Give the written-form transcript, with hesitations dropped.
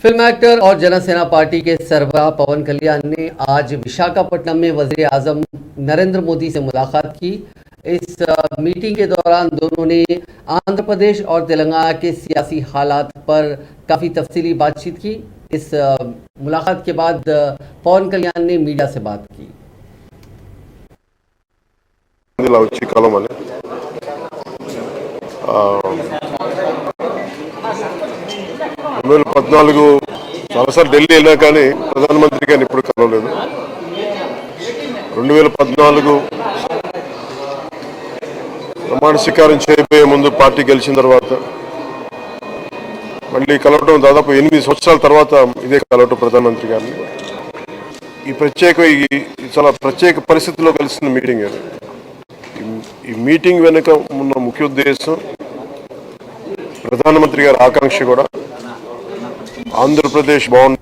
Film actor और Jana Sena party के सरबराह पवन कल्याण ने आज विशाखापट्टनम में वजीर आजम नरेंद्र मोदी से मुलाकात की। इस मीटिंग के दौरान दोनों ने आंध्र प्रदेश और तेलंगाना के सियासी हालात पर काफ़ी तफसीली बातचीत की। इस मुलाकात के बाद पवन कल्याण ने मीडिया से बात की। 2014 చాలాసార్లు ఢిల్లీ వెళ్ళినా కానీ ప్రధానమంత్రి గారిని ఇప్పుడు కలవలేదు. 2014 ప్రమాణ స్వీకారం చేయబోయే ముందు పార్టీ గెలిచిన తర్వాత మళ్ళీ కలవటం దాదాపు 8 సంవత్సరాల తర్వాత ఇదే కలవటం ప్రధానమంత్రి గారిని. ఈ చాలా ప్రత్యేక పరిస్థితుల్లో కలిసిన మీటింగ్ అది. ఈ మీటింగ్ వెనుక ఉన్న ముఖ్య ఉద్దేశం ప్రధానమంత్రి గారి ఆకాంక్ష కూడా ఆంధ్రప్రదేశ్ బాగుంది.